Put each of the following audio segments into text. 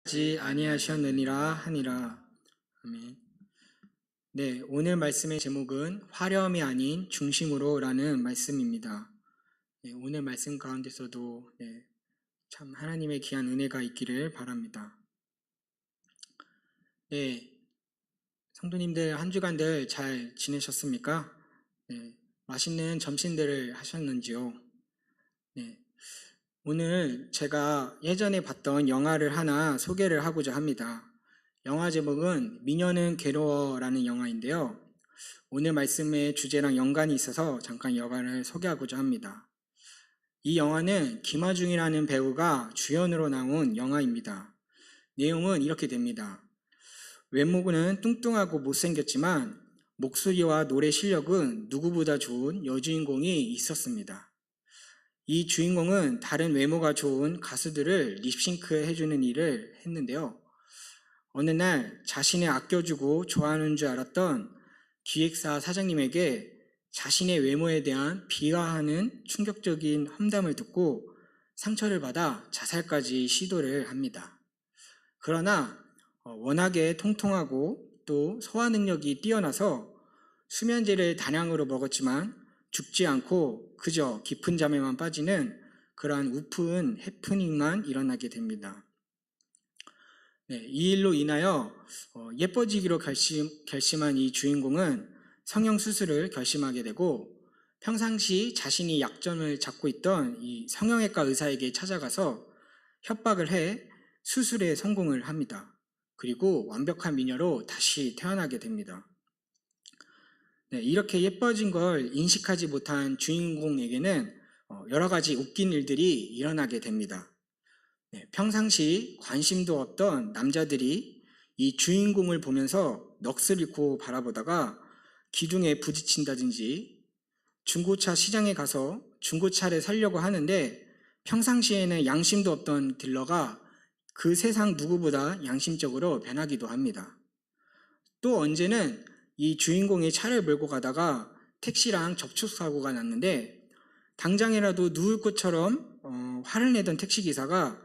지 아니하셨느니라 하니라. 아멘. 네, 오늘 말씀의 제목은 화려함이 아닌 중심으로라는 말씀입니다. 네, 오늘 말씀 가운데서도 참 하나님의 귀한 은혜가 있기를 바랍니다. 네, 성도님들 한 주간들 잘 지내셨습니까? 네, 맛있는 점심들을 하셨는지요? 네, 오늘 제가 예전에 봤던 영화를 하나 소개를 하고자 합니다. 영화 제목은 미녀는 괴로워라는 영화인데요. 오늘 말씀의 주제랑 연관이 있어서 잠깐 영화를 소개하고자 합니다. 이 영화는 김하중이라는 배우가 주연으로 나온 영화입니다. 내용은 이렇게 됩니다. 외모는 뚱뚱하고 못생겼지만 목소리와 노래 실력은 누구보다 좋은 여주인공이 있었습니다. 이 주인공은 다른 외모가 좋은 가수들을 립싱크 해주는 일을 했는데요. 어느 날 자신의 아껴주고 좋아하는 줄 알았던 기획사 사장님에게 자신의 외모에 대한 비하하는 충격적인 험담을 듣고 상처를 받아 자살까지 시도를 합니다. 그러나 워낙에 통통하고 또 소화 능력이 뛰어나서 수면제를 다량으로 먹었지만 죽지 않고 그저 깊은 잠에만 빠지는 그러한 우픈 해프닝만 일어나게 됩니다. 이 일로 인하여 예뻐지기로 결심한 이 주인공은 성형수술을 결심하게 되고 평상시 자신이 약점을 잡고 있던 이 성형외과 의사에게 찾아가서 협박을 해 수술에 성공을 합니다. 그리고 완벽한 미녀로 다시 태어나게 됩니다. 이렇게 예뻐진 걸 인식하지 못한 주인공에게는 여러 가지 웃긴 일들이 일어나게 됩니다. 평상시 관심도 없던 남자들이 이 주인공을 보면서 넋을 잃고 바라보다가 기둥에 부딪힌다든지 중고차 시장에 가서 중고차를 사려고 하는데 평상시에는 양심도 없던 딜러가 그 세상 누구보다 양심적으로 변하기도 합니다. 또 언제는 이 주인공이 차를 몰고 가다가 택시랑 접촉사고가 났는데 당장이라도 누울 것처럼 화를 내던 택시기사가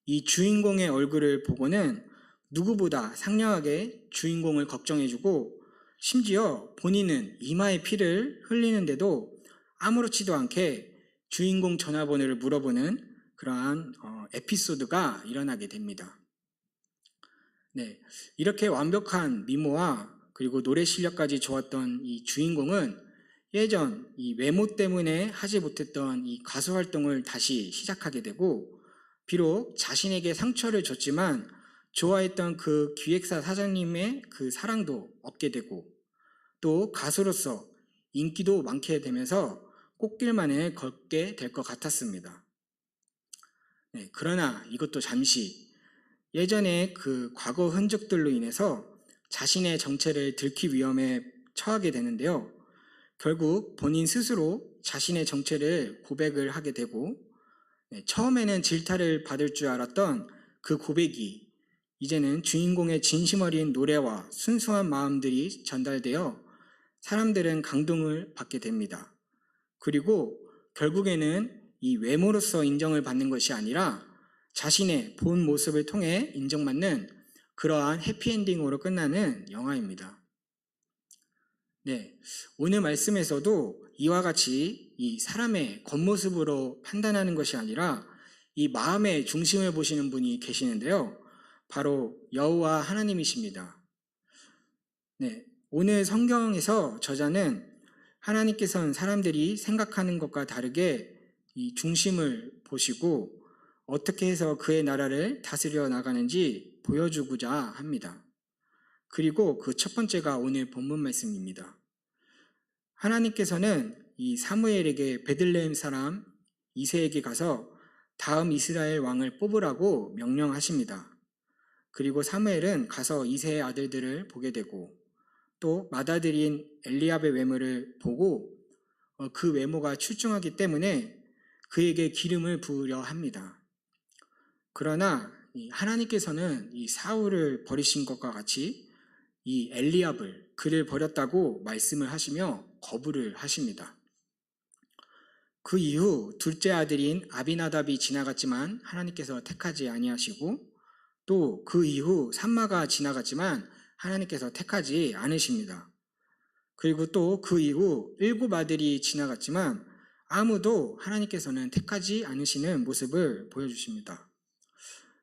이 주인공의 얼굴을 보고는 누구보다 상냥하게 주인공을 걱정해주고 심지어 본인은 이마에 피를 흘리는데도 아무렇지도 않게 주인공 전화번호를 물어보는 그러한 에피소드가 일어나게 됩니다. 이렇게 완벽한 미모와 그리고 노래 실력까지 좋았던 이 주인공은 예전 이 외모 때문에 하지 못했던 이 가수 활동을 다시 시작하게 되고 비록 자신에게 상처를 줬지만 좋아했던 그 기획사 사장님의 그 사랑도 얻게 되고 또 가수로서 인기도 많게 되면서 꽃길만을 걷게 될 것 같았습니다. 그러나 이것도 잠시 예전에 그 과거 흔적들로 인해서 자신의 정체를 들킬 위험에 처하게 되는데요. 결국 본인 스스로 자신의 정체를 고백을 하게 되고 처음에는 질타를 받을 줄 알았던 그 고백이 이제는 주인공의 진심 어린 노래와 순수한 마음들이 전달되어 사람들은 감동을 받게 됩니다. 그리고 결국에는 이 외모로서 인정을 받는 것이 아니라 자신의 본 모습을 통해 인정받는 그러한 해피엔딩으로 끝나는 영화입니다. 오늘 말씀에서도 이와 같이 이 사람의 겉모습으로 판단하는 것이 아니라 이 마음의 중심을 보시는 분이 계시는데요. 바로 여호와 하나님이십니다. 오늘 성경에서 저자는 하나님께서는 사람들이 생각하는 것과 다르게 이 중심을 보시고 어떻게 해서 그의 나라를 다스려 나가는지 보여주고자 합니다. 그리고 그 첫 번째가 오늘 본문 말씀입니다. 하나님께서는 이 사무엘에게 베들레헴 사람 이새에게 가서 다음 이스라엘 왕을 뽑으라고 명령하십니다. 그리고 사무엘은 가서 이새의 아들들을 보게 되고 또 맏아들인 엘리압의 외모를 보고 그 외모가 출중하기 때문에 그에게 기름을 부으려 합니다. 그러나 하나님께서는 이 사울을 버리신 것과 같이 이 엘리압을 그를 버렸다고 말씀을 하시며 거부를 하십니다. 그 이후 둘째 아들인 아비나답이 지나갔지만 하나님께서 택하지 아니하시고 또 그 이후 산마가 지나갔지만 하나님께서 택하지 않으십니다. 그리고 또 그 이후 7 아들이 지나갔지만 아무도 하나님께서는 택하지 않으시는 모습을 보여주십니다.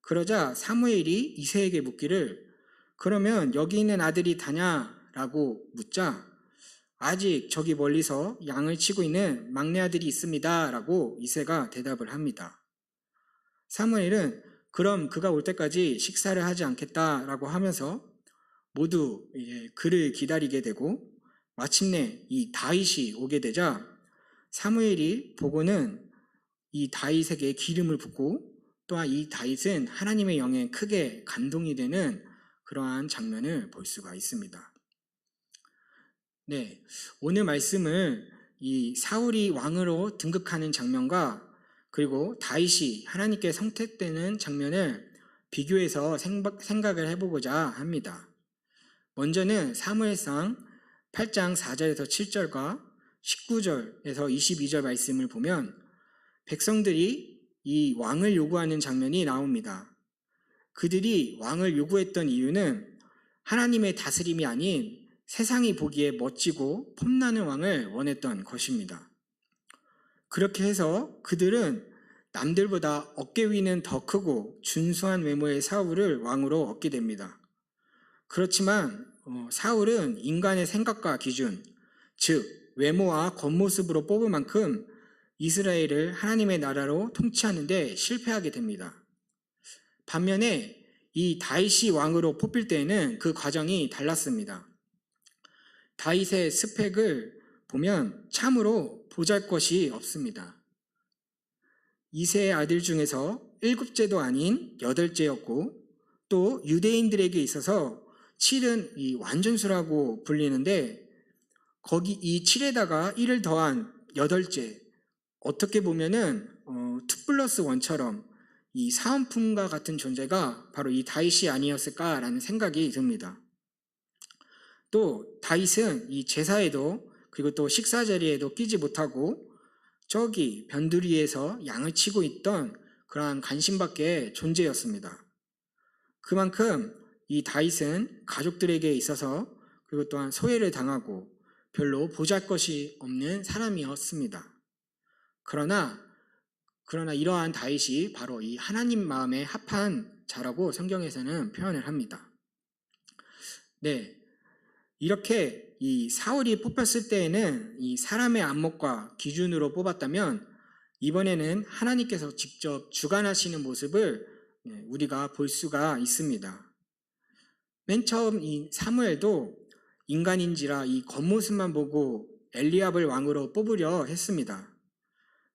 그러자 사무엘이 이새에게 묻기를 그러면 여기 있는 아들이 다냐라고 묻자 아직 저기 멀리서 양을 치고 있는 막내 아들이 있습니다 라고 이새가 대답을 합니다. 사무엘은 그럼 그가 올 때까지 식사를 하지 않겠다라고 하면서 모두 그를 기다리게 되고 마침내 이 다윗이 오게 되자 사무엘이 보고는 이 다윗에게 기름을 붓고 또한 이 다윗은 하나님의 영에 크게 감동이 되는 그러한 장면을 볼 수가 있습니다. 네, 오늘 말씀을 이 사울이 왕으로 등극하는 장면과 그리고 다윗이 하나님께 선택되는 장면을 비교해서 생각을 해보고자 합니다. 먼저는 사무엘상 8장 4절에서 7절과 19절에서 22절 말씀을 보면 백성들이 이 왕을 요구하는 장면이 나옵니다. 그들이 왕을 요구했던 이유는 하나님의 다스림이 아닌 세상이 보기에 멋지고 폼나는 왕을 원했던 것입니다. 그렇게 해서 그들은 남들보다 어깨 위는 더 크고 준수한 외모의 사울을 왕으로 얻게 됩니다. 그렇지만 사울은 인간의 생각과 기준, 즉 외모와 겉모습으로 뽑을 만큼 이스라엘을 하나님의 나라로 통치하는 데 실패하게 됩니다. 반면에 이 다윗이 왕으로 뽑힐 때에는 그 과정이 달랐습니다. 다윗의 스펙을 보면 참으로 보잘것이 없습니다. 이새의 아들 중에서 7째도 아닌 8째였고 또 유대인들에게 있어서 7은 이 완전수라고 불리는데 거기 이 7에다가 1을 더한 8째 어떻게 보면은 2+1처럼 이 사은품과 같은 존재가 바로 이 다윗이 아니었을까라는 생각이 듭니다. 또 다윗은 이 제사에도 그리고 또 식사 자리에도 끼지 못하고 저기 변두리에서 양을 치고 있던 그러한 관심밖의 존재였습니다. 그만큼 이 다윗은 가족들에게 있어서 그리고 또한 소외를 당하고 별로 보잘것이 없는 사람이었습니다. 그러나 이러한 다윗이 바로 이 하나님 마음에 합한 자라고 성경에서는 표현을 합니다. 네, 이렇게 이 사울이 뽑혔을 때에는 이 사람의 안목과 기준으로 뽑았다면 이번에는 하나님께서 직접 주관하시는 모습을 우리가 볼 수가 있습니다. 맨 처음 이 사무엘도 인간인지라 이 겉모습만 보고 엘리압을 왕으로 뽑으려 했습니다.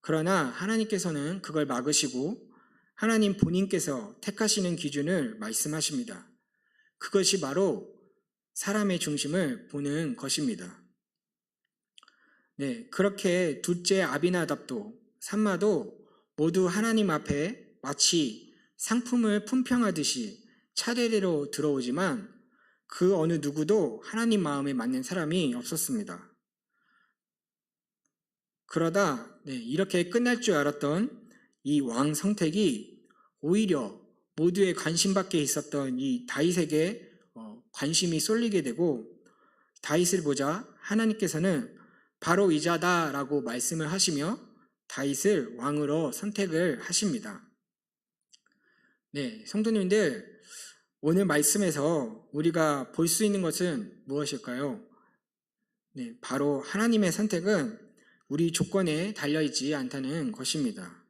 그러나 하나님께서는 그걸 막으시고 하나님 본인께서 택하시는 기준을 말씀하십니다. 그것이 바로 사람의 중심을 보는 것입니다. 네, 그렇게 둘째 아비나답도 삼마도 모두 하나님 앞에 마치 상품을 품평하듯이 차례대로 들어오지만 그 어느 누구도 하나님 마음에 맞는 사람이 없었습니다. 그러다 이렇게 끝날 줄 알았던 이 왕 선택이 오히려 모두의 관심 밖에 있었던 이 다윗에게 관심이 쏠리게 되고 다윗을 보자 하나님께서는 바로 이 자다라고 말씀을 하시며 다윗을 왕으로 선택을 하십니다. 네, 성도님들 오늘 말씀에서 우리가 볼 수 있는 것은 무엇일까요? 네, 바로 하나님의 선택은 우리 조건에 달려있지 않다는 것입니다.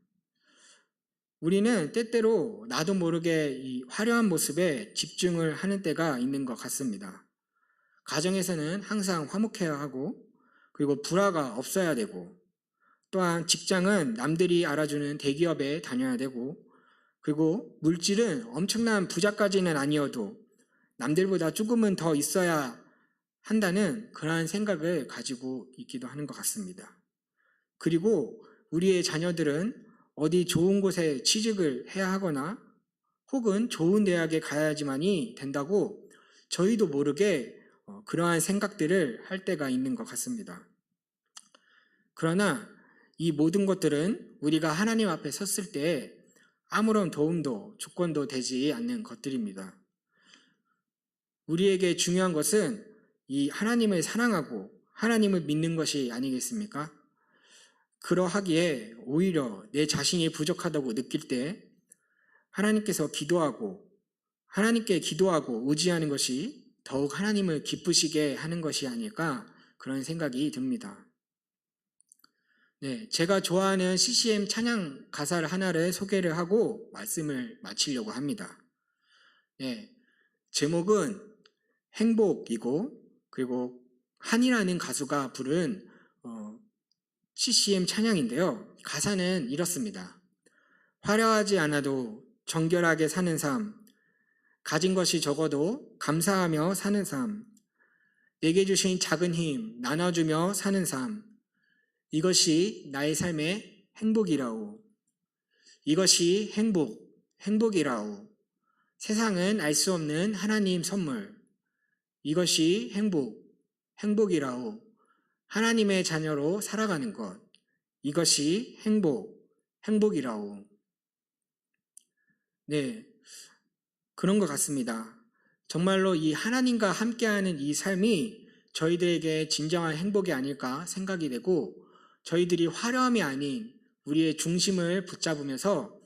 우리는 때때로 나도 모르게 이 화려한 모습에 집중을 하는 때가 있는 것 같습니다. 가정에서는 항상 화목해야 하고 그리고 불화가 없어야 되고 또한 직장은 남들이 알아주는 대기업에 다녀야 되고 그리고 물질은 엄청난 부자까지는 아니어도 남들보다 조금은 더 있어야 한다는 그러한 생각을 가지고 있기도 하는 것 같습니다. 그리고 우리의 자녀들은 어디 좋은 곳에 취직을 해야 하거나 혹은 좋은 대학에 가야지만이 된다고 저희도 모르게 그러한 생각들을 할 때가 있는 것 같습니다. 그러나 이 모든 것들은 우리가 하나님 앞에 섰을 때 아무런 도움도 조건도 되지 않는 것들입니다. 우리에게 중요한 것은 이 하나님을 사랑하고 하나님을 믿는 것이 아니겠습니까? 그러하기에 오히려 내 자신이 부족하다고 느낄 때 하나님께 기도하고 의지하는 것이 더욱 하나님을 기쁘시게 하는 것이 아닐까 그런 생각이 듭니다. 네, 제가 좋아하는 CCM 찬양 가사를 하나를 소개를 하고 말씀을 마치려고 합니다. 네, 제목은 행복이고 그리고 한이라는 가수가 부른 CCM 찬양인데요. 가사는 이렇습니다. 화려하지 않아도 정결하게 사는 삶, 가진 것이 적어도 감사하며 사는 삶, 내게 주신 작은 힘 나눠주며 사는 삶, 이것이 나의 삶의 행복이라오. 이것이 행복이라오. 세상은 알 수 없는 하나님 선물. 이것이 행복이라오. 하나님의 자녀로 살아가는 것. 이것이 행복이라오. 네, 그런 것 같습니다. 정말로 이 하나님과 함께하는 이 삶이 저희들에게 진정한 행복이 아닐까 생각이 되고 저희들이 화려함이 아닌 우리의 중심을 붙잡으면서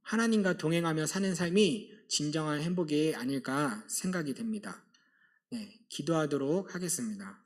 하나님과 동행하며 사는 삶이 진정한 행복이 아닐까 생각이 됩니다. 네, 기도하도록 하겠습니다.